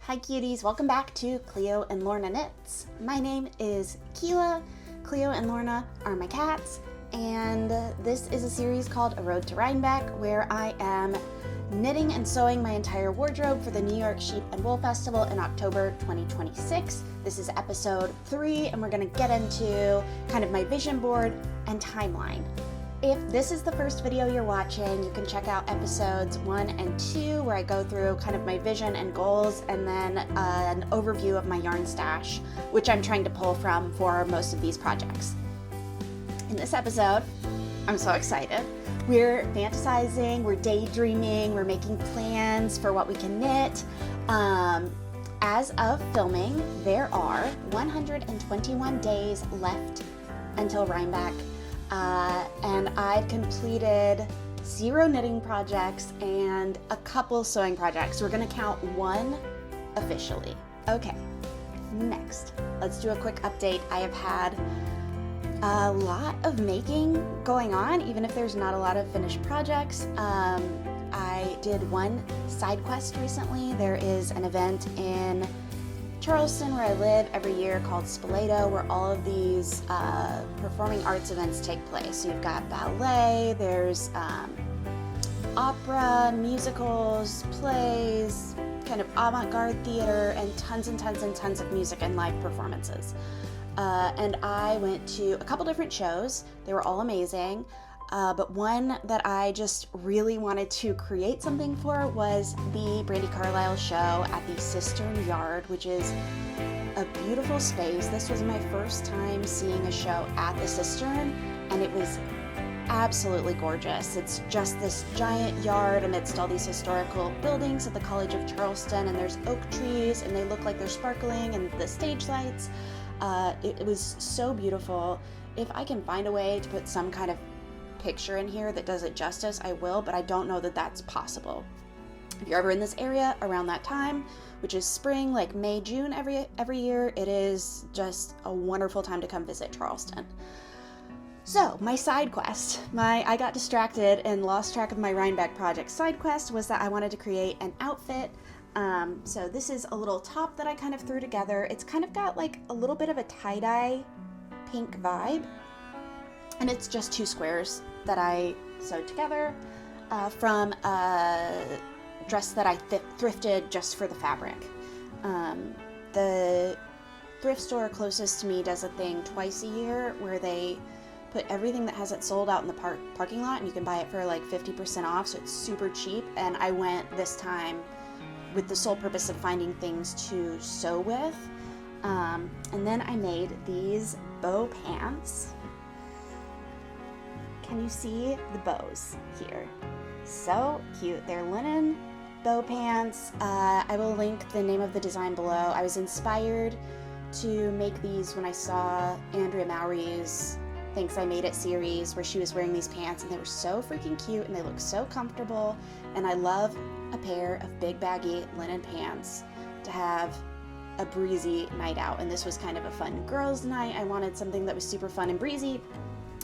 Hi cuties, welcome back to Cleo and Lorna Knits. My name is Keela. Cleo and Lorna are my cats, and this is a series called A Road to Rhinebeck, where I am knitting and sewing my entire wardrobe for the New York Sheep and Wool Festival in October 2026. This is episode 3, and we're going to get into kind of my vision board and timeline. If this is the first video you're watching, you can check out episodes 1 and 2, where I go through kind of my vision and goals, and then an overview of my yarn stash, which I'm trying to pull from for most of these projects. In this episode, I'm so excited. We're fantasizing, we're daydreaming, we're making plans for what we can knit. As of filming, there are 121 days left until Rhinebeck. And I've completed 0 knitting projects and a couple sewing projects. We're gonna count 1 officially. Okay, next, let's do a quick update. I have had a lot of making going on, even if there's not a lot of finished projects. I did one side quest recently. There is an event in Charleston, where I live, every year called Spoleto, where all of these performing arts events take place. So you've got ballet, there's opera, musicals, plays, kind of avant-garde theater, and tons of music and live performances. And I went to a couple different shows. They were all amazing. But one that I just really wanted to create something for was the Brandi Carlile show at the Cistern Yard, which is a beautiful space. This was my first time seeing a show at the Cistern, and it was absolutely gorgeous. It's just this giant yard amidst all these historical buildings at the College of Charleston, and there's oak trees, and they look like they're sparkling, and the stage lights. It was so beautiful. If I can find a way to put some kind of picture in here that does it justice, I will, but I don't know that that's possible. If you're ever in this area around that time, which is spring, like May, June every year, it is just a wonderful time to come visit Charleston. So my side quest, I got distracted and lost track of my Rhinebeck project. Side quest was that I wanted to create an outfit. So this is a little top that I kind of threw together. It's kind of got like a little bit of a tie-dye pink vibe, and it's just 2 squares that I sewed together from a dress that I thrifted just for the fabric. The thrift store closest to me does a thing twice a year where they put everything that has it sold out in the parking lot, and you can buy it for like 50% off, so it's super cheap. And I went this time with the sole purpose of finding things to sew with. And then I made these bow pants. Can you see the bows here? So cute. They're linen bow pants. I will link the name of the design below. I was inspired to make these when I saw Andrea Mowry's Thanks I Made It series, where she was wearing these pants, and they were so freaking cute and they look so comfortable. And I love a pair of big baggy linen pants to have a breezy night out. And this was kind of a fun girls' night. I wanted something that was super fun and breezy.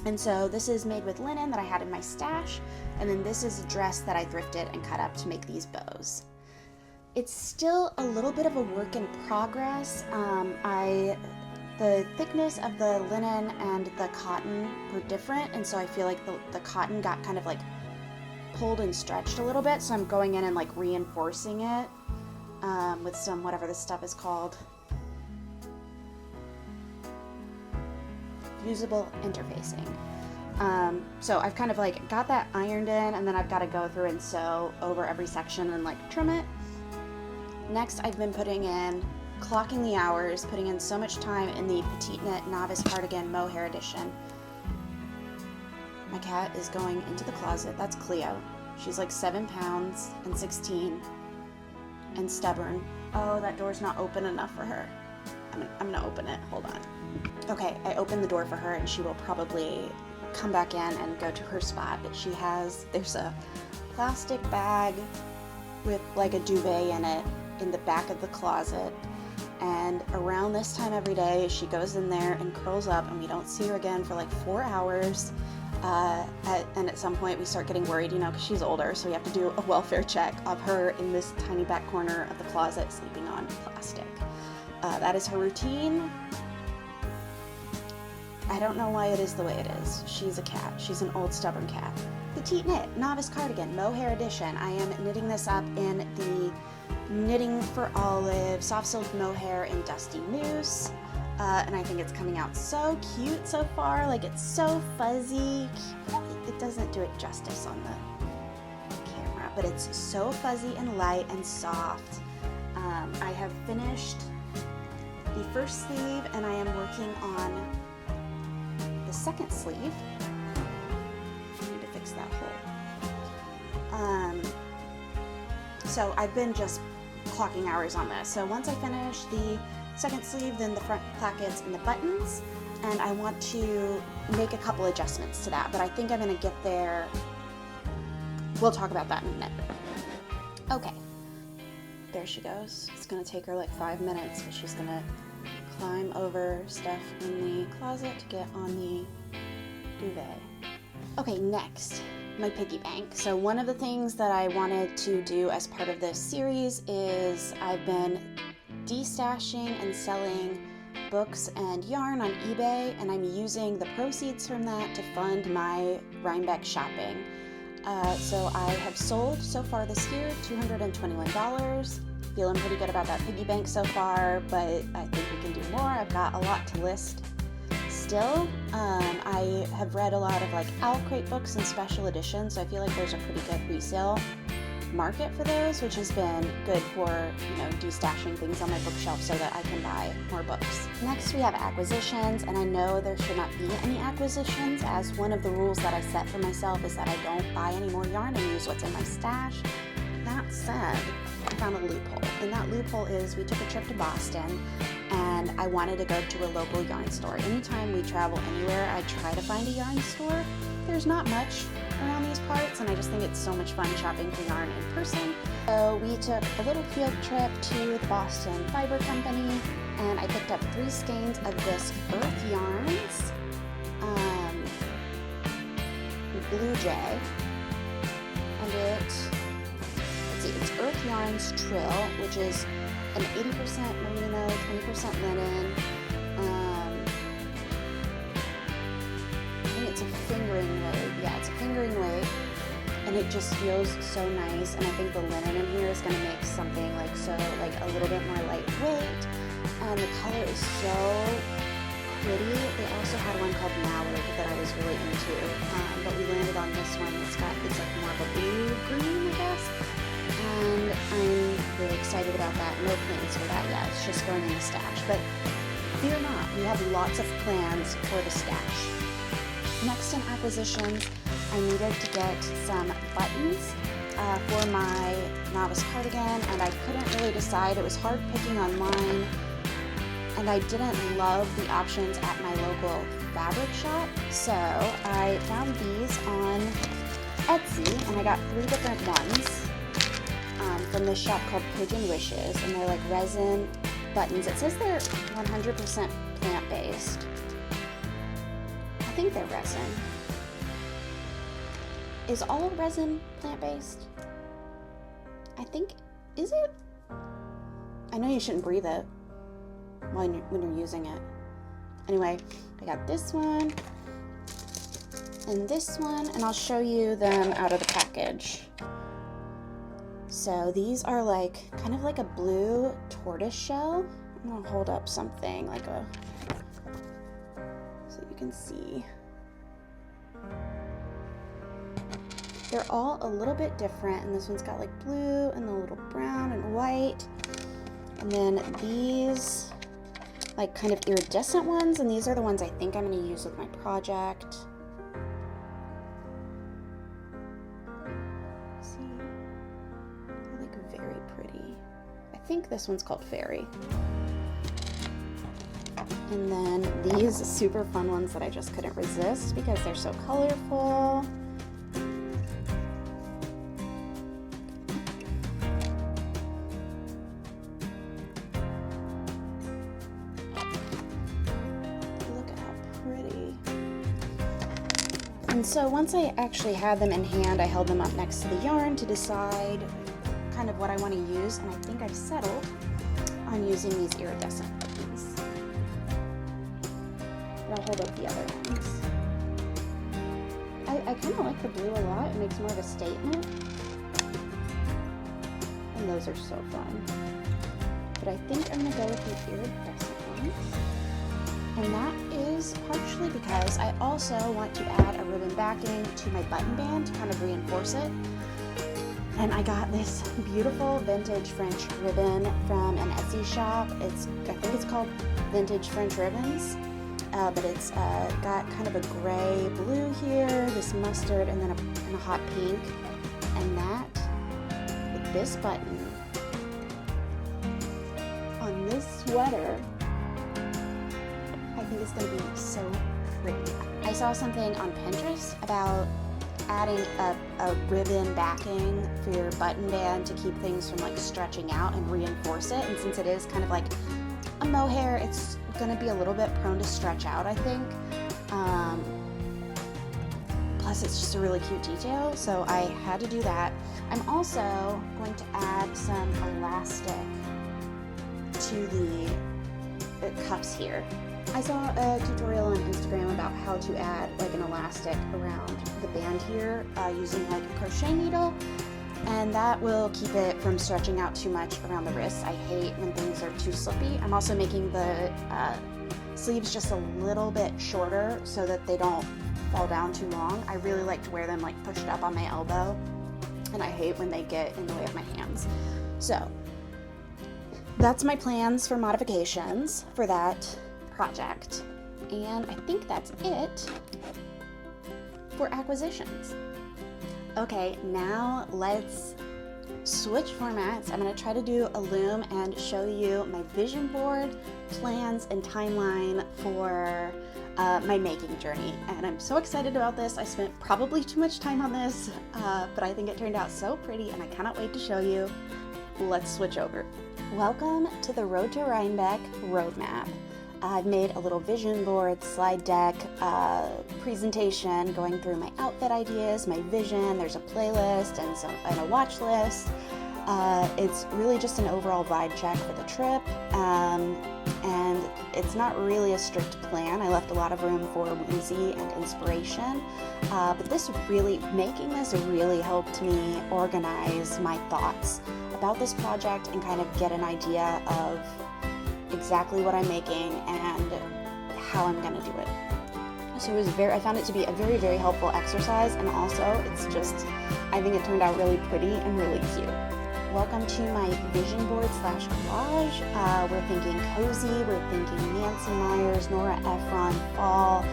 And so this is made with linen that I had in my stash, and then this is a dress that I thrifted and cut up to make these bows. It's still a little bit of a work in progress. The thickness of the linen and the cotton were different, and so I feel like the cotton got kind of like pulled and stretched a little bit, so I'm going in and like reinforcing it with some, whatever this stuff is called, fusible interfacing. So I've kind of like got that ironed in, and then I've got to go through and sew over every section and like trim it. Next, I've been clocking the hours, putting in so much time in the PetiteKnit Novice Cardigan mohair edition. My cat is going into the closet. That's Cleo. She's like 7 pounds and 16 and stubborn. Oh, that door's not open enough for her. I'm gonna open it. Hold on. Okay, I opened the door for her, and she will probably come back in and go to her spot that she has. There's a plastic bag with like a duvet in it in the back of the closet, and around this time every day she goes in there and curls up, and we don't see her again for like 4 hours. And at some point we start getting worried, you know, because she's older, so we have to do a welfare check of her in this tiny back corner of the closet sleeping on plastic. That is her routine. I don't know why it is the way it is. She's a cat. She's an old stubborn cat. PetiteKnit Novice Cardigan, Mohair Edition. I am knitting this up in the Knitting for Olive soft silk mohair in Dusty Moose. And I think it's coming out so cute so far. Like, it's so fuzzy. It doesn't do it justice on the camera, but it's so fuzzy and light and soft. I have finished the first sleeve and I am working on the second sleeve. I need to fix that hole. So I've been just clocking hours on this. So once I finish the second sleeve, then the front plackets and the buttons, and I want to make a couple adjustments to that, but I think I'm going to get there. We'll talk about that in a minute. Okay, there she goes. It's going to take her like 5 minutes, but she's going to climb over stuff in the closet to get on the duvet. Okay, next, my piggy bank. So one of the things that I wanted to do as part of this series is I've been destashing and selling books and yarn on eBay, and I'm using the proceeds from that to fund my Rhinebeck shopping. So I have sold so far this year $221. Feeling pretty good about that piggy bank so far, but I think we can do more. I've got a lot to list still. I have read a lot of like Owl Crate books and special editions, so I feel like there's a pretty good resale market for those, which has been good for, you know, destashing things on my bookshelf so that I can buy more books. Next we have acquisitions, and I know there should not be any acquisitions, as one of the rules that I set for myself is that I don't buy any more yarn and use what's in my stash. That said, I found a loophole, and that loophole is we took a trip to Boston and I wanted to go to a local yarn store. Anytime we travel anywhere, I try to find a yarn store. There's not much around these parts, and I just think it's so much fun shopping for yarn in person. So we took a little field trip to the Boston Fiber Company, and I picked up 3 skeins of this Urth Yarns Blue Jay, and it's Urth Yarns Trill, which is an 80% merino, 20% linen. I think it's a fingering weight. Yeah, it's a fingering weight, and it just feels so nice. And I think the linen in here is going to make something like a little bit more lightweight. And the color is so pretty. They also had one called Mowry that I was really into, but we landed on this one. It's like more of a blue green, I guess. And I'm really excited about that. No plans for that yet. It's just going in the stash. But fear not, we have lots of plans for the stash. Next in acquisitions, I needed to get some buttons for my novice cardigan, and I couldn't really decide. It was hard picking online, and I didn't love the options at my local fabric shop. So I found these on Etsy, and I got 3 different ones from this shop called Pigeon Wishes, and they're like resin buttons. It says they're 100% plant-based. I think they're resin. Is all resin plant-based? I think, is it? I know you shouldn't breathe it when you're using it. Anyway, I got this one and this one, and I'll show you them out of the package. So these are like kind of like a blue tortoise shell. I'm gonna hold up something like so you can see. They're all a little bit different, and this one's got like blue and a little brown and white. And then these like kind of iridescent ones, and these are the ones I think I'm gonna use with my project. I think this one's called Fairy. And then these super fun ones that I just couldn't resist because they're so colorful. Look at how pretty. And And so once I actually had them in hand, I held them up next to the yarn to decide kind of what I want to use, and I think I've settled on using these iridescent ones. But I'll hold up the other ones. I kind of like the blue a lot. It makes more of a statement. And those are so fun. But I think I'm going to go with the iridescent ones. And that is partially because I also want to add a ribbon backing to my button band to kind of reinforce it. And I got this beautiful vintage French ribbon from an Etsy shop. I think it's called Vintage French Ribbons. But it's got kind of a gray blue here, this mustard, and then a hot pink. And that, with this button, on this sweater, I think it's going to be so pretty. I saw something on Pinterest about adding a ribbon backing for your button band to keep things from like stretching out and reinforce it. And since it is kind of like a mohair, it's going to be a little bit prone to stretch out, I think. Plus it's just a really cute detail, so I had to do that. I'm also going to add some elastic to the cups here. I saw a tutorial on Instagram about how to add like an elastic around the band here using like a crochet needle, and that will keep it from stretching out too much around the wrists. I hate when things are too slippy. I'm also making the sleeves just a little bit shorter so that they don't fall down too long. I really like to wear them like pushed up on my elbow, and I hate when they get in the way of my hands. So that's my plans for modifications for that project, and I think that's it for acquisitions. Okay, now let's switch formats. I'm going to try to do a loom and show you my vision board, plans, and timeline for my making journey, and I'm so excited about this. I spent probably too much time on this, but I think it turned out so pretty, and I cannot wait to show you. Let's switch over. Welcome to the Road to Rhinebeck Roadmap. I've made a little vision board, slide deck, presentation going through my outfit ideas, my vision. There's a playlist and a watch list. It's really just an overall vibe check for the trip, and it's not really a strict plan. I left a lot of room for whimsy and inspiration, but making this really helped me organize my thoughts about this project and kind of get an idea of exactly what I'm making and how I'm going to do it. So I found it to be a very, very helpful exercise, and also I think it turned out really pretty and really cute. Welcome to my vision board / collage. We're thinking cozy, we're thinking Nancy Meyers, Nora Ephron, fall,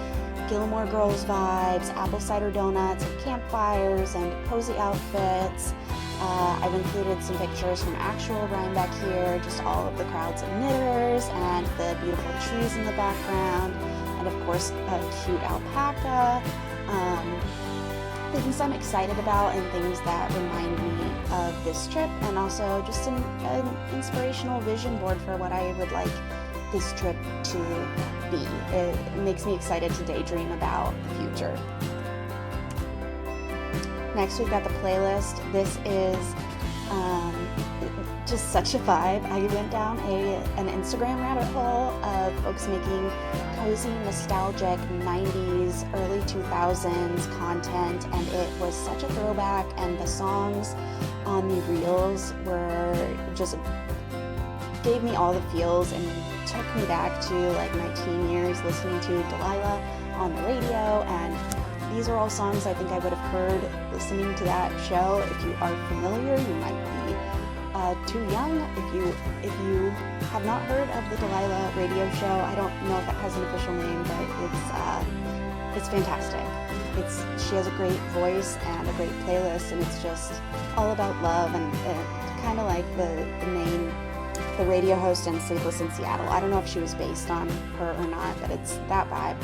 Gilmore Girls vibes, apple cider donuts, and campfires, and cozy outfits. I've included some pictures from actual Rhinebeck here, just all of the crowds of knitters and the beautiful trees in the background, and of course a cute alpaca. Things I'm excited about and things that remind me of this trip, and also just an inspirational vision board for what I would like this trip to be. It makes me excited to daydream about the future. Next, we've got the playlist. This is just such a vibe. I went down an Instagram rabbit hole of folks making cozy, nostalgic 90s, early 2000s content, and it was such a throwback, and the songs on the reels gave me all the feels and took me back to like my teen years listening to Delilah on the radio, and these are all songs I think I would have heard listening to that show. If you are familiar, you might be too young. If you have not heard of the Delilah radio show, I don't know if it has an official name, but it's fantastic. She has a great voice and a great playlist, and it's just all about love, and kind of like the radio host in Sleepless in Seattle. I don't know if she was based on her or not, but it's that vibe.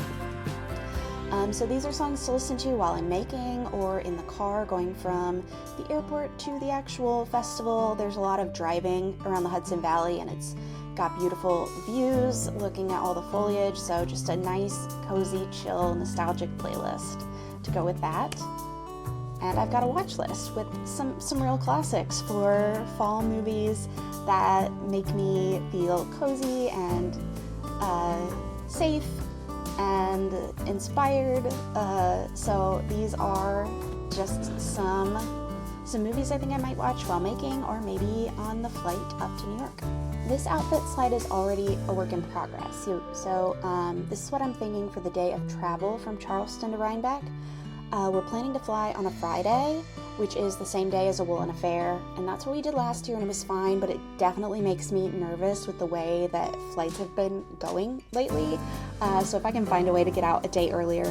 So these are songs to listen to while I'm making, or in the car going from the airport to the actual festival. There's a lot of driving around the Hudson Valley, and it's got beautiful views looking at all the foliage, so just a nice, cozy, chill, nostalgic playlist to go with that. And I've got a watch list with some real classics for fall movies that make me feel cozy and safe and inspired. So these are just some movies I think I might watch while making, or maybe on the flight up to New York. This outfit slide is already a work in progress. So this is what I'm thinking for the day of travel from Charleston to Rhinebeck. We're planning to fly on a Friday, which is the same day as A Woolen Affair, and that's what we did last year and it was fine, but it definitely makes me nervous with the way that flights have been going lately. So if I can find a way to get out a day earlier,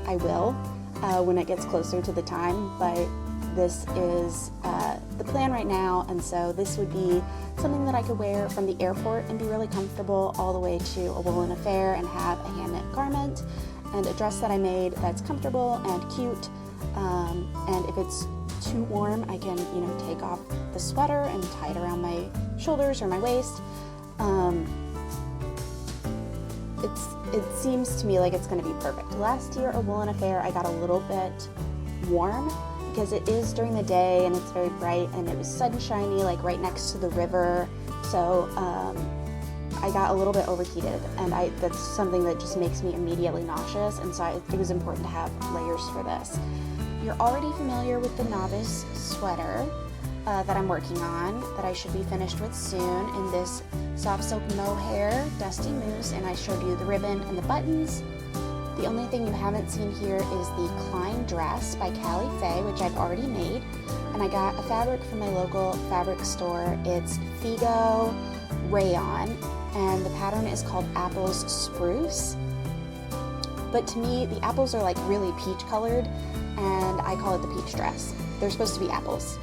I will when it gets closer to the time, but this is the plan right now, and so this would be something that I could wear from the airport and be really comfortable all the way to A Woolen Affair and have a handmade garment and a dress that I made that's comfortable and cute. And if it's too warm, I can, take off the sweater and tie it around my shoulders or my waist. It seems to me like it's going to be perfect. Last year, A Woolen Affair, I got a little bit warm because it is during the day and it's very bright and it was sunshiny, like right next to the river. So I got a little bit overheated, and that's something that just makes me immediately nauseous, and so it was important to have layers for this. You're already familiar with the novice sweater that I'm working on, that I should be finished with soon, in this soft silk mohair dusty mousse, and I showed you the ribbon and the buttons. The only thing you haven't seen here is the Klein dress by Carlile, which I've already made, and I got a fabric from my local fabric store. It's Figo rayon, and the pattern is called Apples Spruce. But to me, the apples are like really peach colored, and I call it the peach dress. They're supposed to be apples.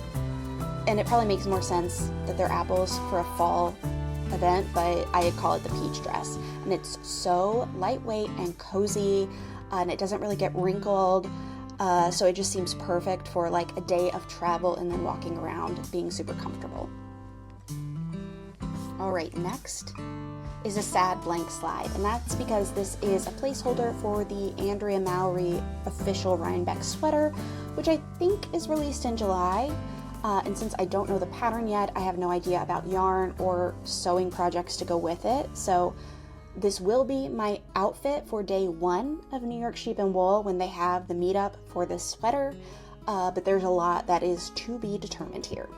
And it probably makes more sense that they're apples for a fall event, but I call it the peach dress. And it's so lightweight and cozy, and it doesn't really get wrinkled. So it just seems perfect for like a day of travel and then walking around being super comfortable. All right, next is a sad blank slide, and that's because this is a placeholder for the Andrea Mowry official Rhinebeck sweater, which I think is released in July. And since I don't know the pattern yet, I have no idea about yarn or sewing projects to go with it. So this will be my outfit for day 1 of New York Sheep and Wool when they have the meetup for this sweater. But there's a lot that is to be determined here.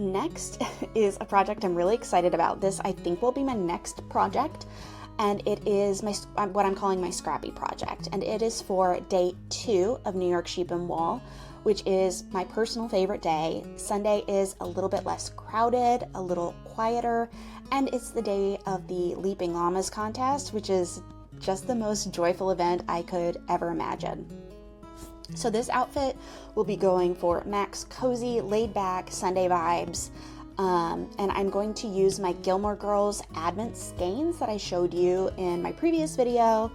Next is a project I'm really excited about. This I think will be my next project, and it is what I'm calling my scrappy project, and it is for day 2 of New York Sheep and Wool, which is my personal favorite day. Sunday is a little bit less crowded, a little quieter, and it's the day of the Leaping Llamas contest, which is just the most joyful event I could ever imagine. So this outfit will be going for max cozy, laid-back Sunday vibes, and I'm going to use my Gilmore Girls Advent skeins that I showed you in my previous video.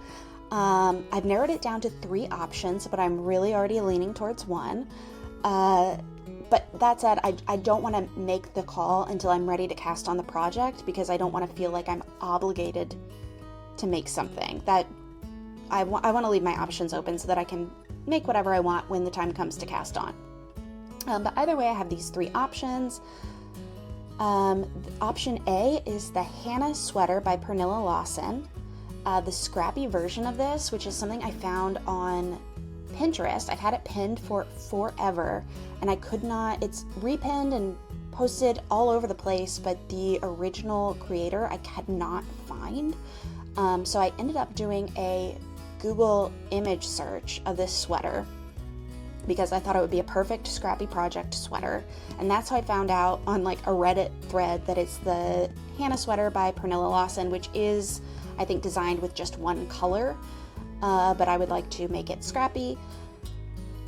I've narrowed it down to 3 options, but I'm really already leaning towards one. But that said, I don't want to make the call until I'm ready to cast on the project, because I don't want to feel like I'm obligated to make something. That I want to leave my options open so that I can make whatever I want when the time comes to cast on. But either way, I have these 3 options. Option A is the Hannah sweater by Pernilla Lawson. The scrappy version of this, which is something I found on Pinterest. I've had it pinned for forever, and I could not, it's repinned and posted all over the place, but the original creator I could not find. So I ended up doing a Google image search of this sweater because I thought it would be a perfect scrappy project sweater, and that's how I found out on like a Reddit thread that it's the Hannah sweater by Pernilla Lawson, which is, I think, designed with just one color, but I would like to make it scrappy.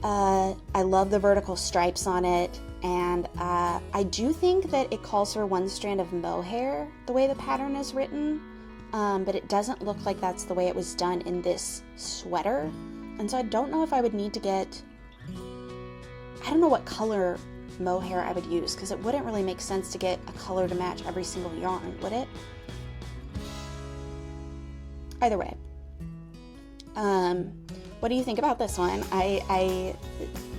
I love the vertical stripes on it, and I do think that it calls for 1 strand of mohair the way the pattern is written, but it doesn't look like that's the way it was done in this sweater, and so I don't know if I would need to get, I don't know what color mohair I would use, because it wouldn't really make sense to get a color to match every single yarn, would it? Either way, what What do you think about this one? I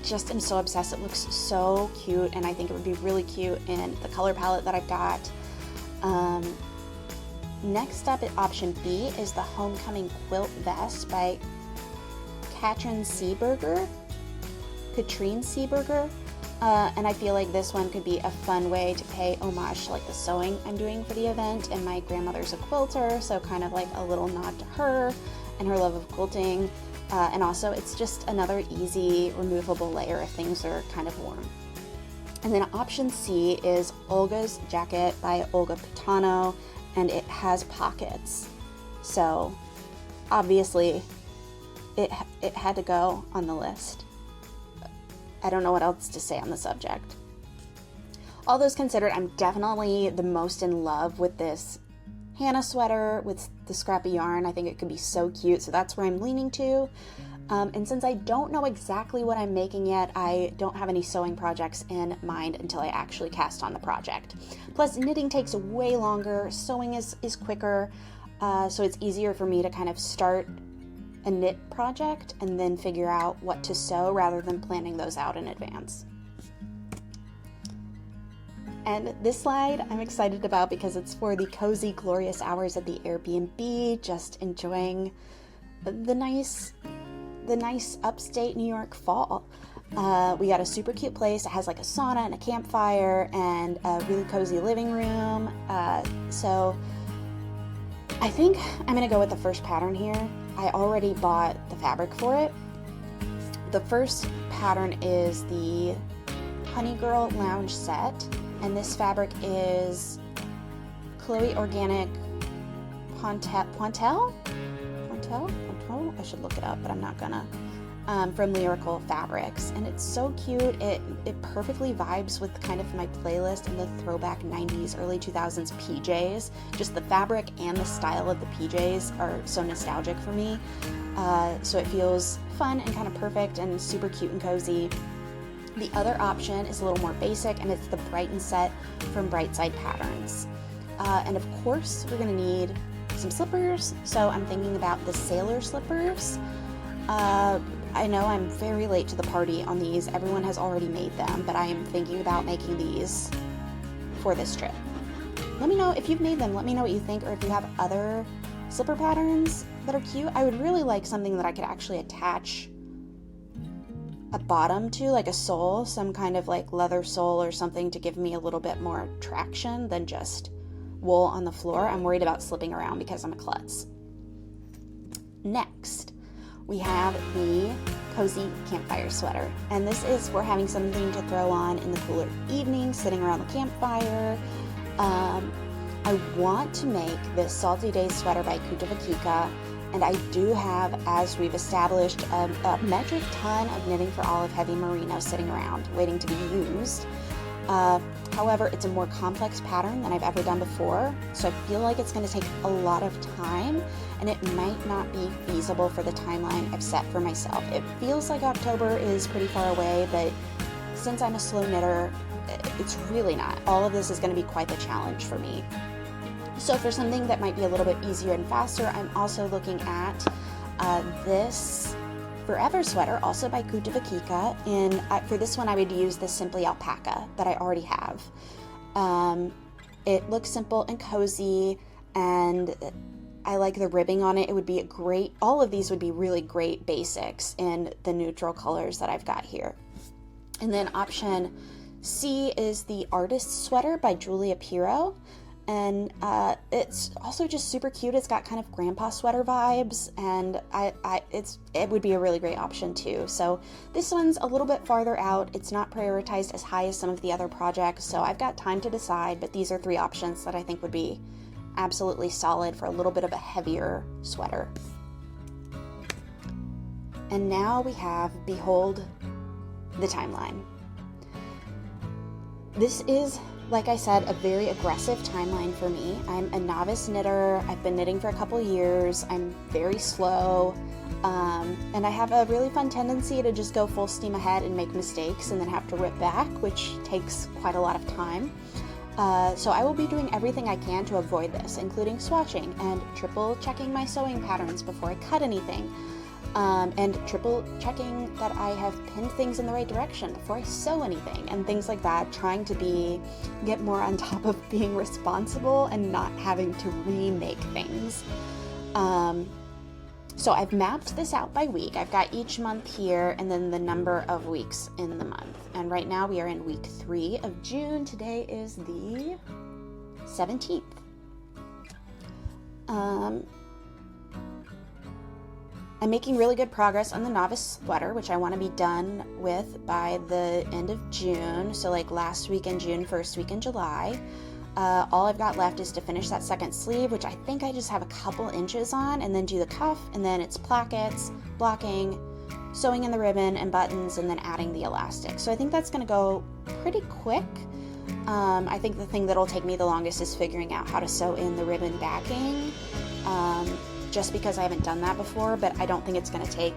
just am so obsessed. It looks so cute, and I think it would be really cute in the color palette that I've got. Next up at option B is the Homecoming Quilt Vest by Katrine Seeberger. And I feel like this one could be a fun way to pay homage to like the sewing I'm doing for the event, and my grandmother's a quilter, so kind of like a little nod to her and her love of quilting. And also it's just another easy removable layer if things are kind of warm. And then option C is Olga's Jacket by Olga Putano, and it has pockets. So obviously it had to go on the list. I don't know what else to say on the subject. All those considered, I'm definitely the most in love with this Hannah sweater with the scrappy yarn. I think it could be so cute, so that's where I'm leaning to. And since I don't know exactly what I'm making yet, I don't have any sewing projects in mind until I actually cast on the project. Plus, knitting takes way longer, sewing is quicker, so it's easier for me to kind of start a knit project and then figure out what to sew rather than planning those out in advance. And this slide I'm excited about because it's for the cozy, glorious hours at the Airbnb, just enjoying the nice upstate New York fall. We got a super cute place. It has like a sauna and a campfire and a really cozy living room. So I think I'm gonna go with the first pattern here. I already bought the fabric for it. The first pattern is the Honey Girl Lounge Set, and this fabric is Chloe Organic Pontel? I should look it up, but I'm not gonna. From Lyrical Fabrics, and it's so cute. It perfectly vibes with kind of my playlist and the throwback 90s, early 2000s PJs. Just the fabric and the style of the PJs are so nostalgic for me. So it feels fun and kind of perfect and super cute and cozy. The other option is a little more basic, and it's the Brighton set from Brightside Patterns. And of course, we're gonna need some slippers, so I'm thinking about the sailor slippers. I know I'm very late to the party on these. Everyone has already made them, but I am thinking about making these for this trip. Let me know if you've made them. Let me know what you think, or if you have other slipper patterns that are cute. I would really like something that I could actually attach a bottom to, like a sole, some kind of like leather sole or something to give me a little bit more traction than just wool on the floor. I'm worried about slipping around because I'm a klutz. Next, we have the Cozy Campfire Sweater, and this is for having something to throw on in the cooler evening, sitting around the campfire. I want to make this Salty Days sweater by Kutovakika, and I do have, as we've established, a metric ton of Knitting for Olive heavy merino sitting around, waiting to be used. However, it's a more complex pattern than I've ever done before, so I feel like it's going to take a lot of time, and it might not be feasible for the timeline I've set for myself. It feels like October is pretty far away, but since I'm a slow knitter, it's really not. All of this is going to be quite the challenge for me. So for something that might be a little bit easier and faster, I'm also looking at this Forever sweater, also by Kutovakika, and for this one I would use the Simply Alpaca that I already have. It looks simple and cozy, and I like the ribbing on it. It would be a great, all of these would be really great basics in the neutral colors that I've got here. And then option C is the Artist Sweater by Julia Pirro. And it's also just super cute. It's got kind of grandpa sweater vibes, and it would be a really great option too. So this one's a little bit farther out. It's not prioritized as high as some of the other projects, so I've got time to decide, but these are three options that I think would be absolutely solid for a little bit of a heavier sweater. And now we have Behold the Timeline. This is, like I said, a very aggressive timeline for me. I'm a novice knitter. I've been knitting for a couple years. I'm very slow, and I have a really fun tendency to just go full steam ahead and make mistakes and then have to rip back, which takes quite a lot of time. So I will be doing everything I can to avoid this, including swatching and triple checking my sewing patterns before I cut anything. and triple checking that I have pinned things in the right direction before I sew anything and things like that, trying to get more on top of being responsible and not having to remake things. So I've mapped this out by week. I've got each month here and then the number of weeks in the month. And right now we are in week 3 of June. Today is the 17th. I'm making really good progress on the novice sweater, which I want to be done with by the end of June. So like last week in June, first week in July. All I've got left is to finish that second sleeve, which I think I just have a couple inches on, and then do the cuff, and then it's plackets, blocking, sewing in the ribbon and buttons, and then adding the elastic. So I think that's going to go pretty quick. I think the thing that'll take me the longest is figuring out how to sew in the ribbon backing, just because I haven't done that before, but I don't think it's going to take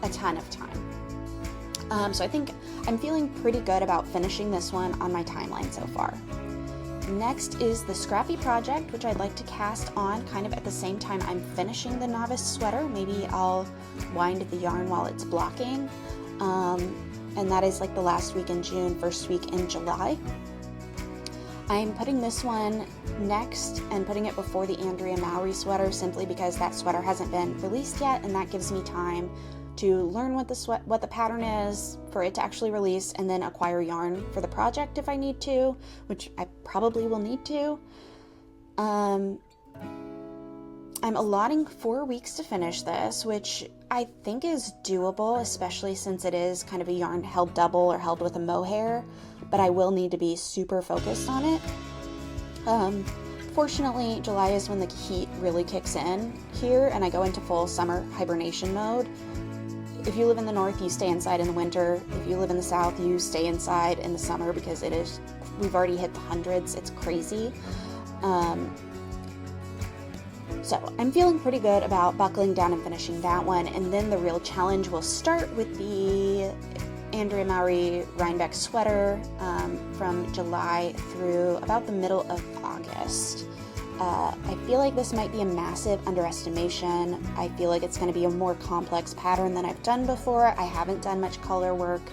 a ton of time. So I think I'm feeling pretty good about finishing this one on my timeline so far. Next is the scrappy project, which I'd like to cast on kind of at the same time I'm finishing the novice sweater. Maybe I'll wind the yarn while it's blocking. And that is like the last week in June, first week in July. I'm putting this one next and putting it before the Andrea Mowry sweater simply because that sweater hasn't been released yet, and that gives me time to learn what the pattern is for it to actually release, and then acquire yarn for the project if I need to, which I probably will need to. I'm allotting 4 weeks to finish this, which I think is doable, especially since it is kind of a yarn held double or held with a mohair, but I will need to be super focused on it. Fortunately, July is when the heat really kicks in here, and I go into full summer hibernation mode. If you live in the north, you stay inside in the winter. If you live in the south, you stay inside in the summer because we've already hit the hundreds. It's crazy. So I'm feeling pretty good about buckling down and finishing that one. And then the real challenge will start with the Andrea Mowry Rhinebeck sweater from July through about the middle of August. I feel like this might be a massive underestimation. I feel like it's going to be a more complex pattern than I've done before. I haven't done much color work.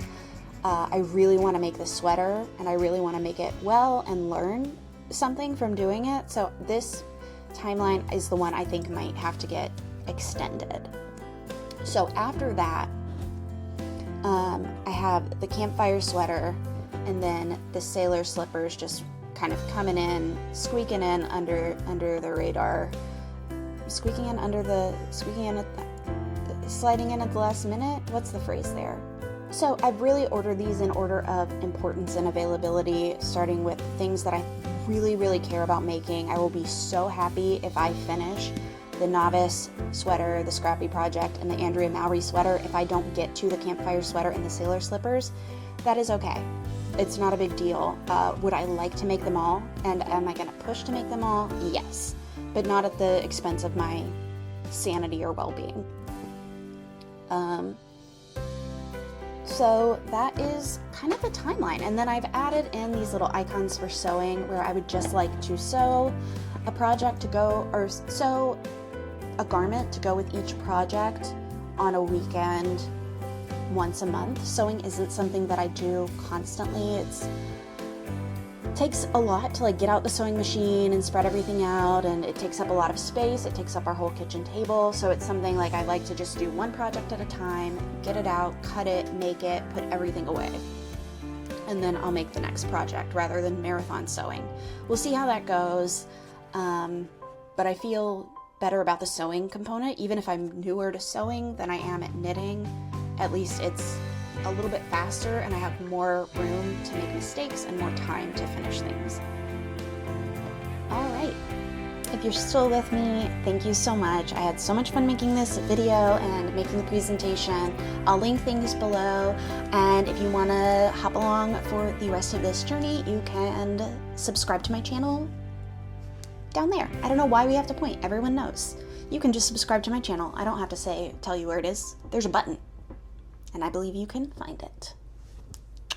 I really want to make the sweater, and I really want to make it well and learn something from doing it. So this timeline is the one I think might have to get extended. So after that, I have the Campfire sweater and then the sailor slippers just kind of coming in, squeaking in under the radar, sliding in at the last minute. What's the phrase there? So I've really ordered these in order of importance and availability, starting with things that I really, really care about making. I will be so happy if I finish the novice sweater, the scrappy project, and the Andrea Mowry sweater. If I don't get to the Campfire sweater and the sailor slippers, that is okay. It's not a big deal. Would I like to make them all? And am I going to push to make them all? Yes, but not at the expense of my sanity or well-being. So that is kind of the timeline. And then I've added in these little icons for sewing where I would just like to sew a project to go, or sew a garment to go with each project on a weekend once a month. Sewing isn't something that I do constantly. It takes a lot to like get out the sewing machine and spread everything out, and it takes up a lot of space. It takes up our whole kitchen table. So it's something like I like to just do one project at a time, get it out, cut it, make it, put everything away, and then I'll make the next project rather than marathon sewing. We'll see how that goes. But I feel better about the sewing component, even if I'm newer to sewing than I am at knitting. At least it's a little bit faster and I have more room to make mistakes and more time to finish things. All right. If you're still with me, thank you so much. I had so much fun making this video and making the presentation. I'll link things below, and if you want to hop along for the rest of this journey, you can subscribe to my channel down there. I don't know why we have to point. Everyone knows. You can just subscribe to my channel. I don't have to tell you where it is. There's a button, and I believe you can find it.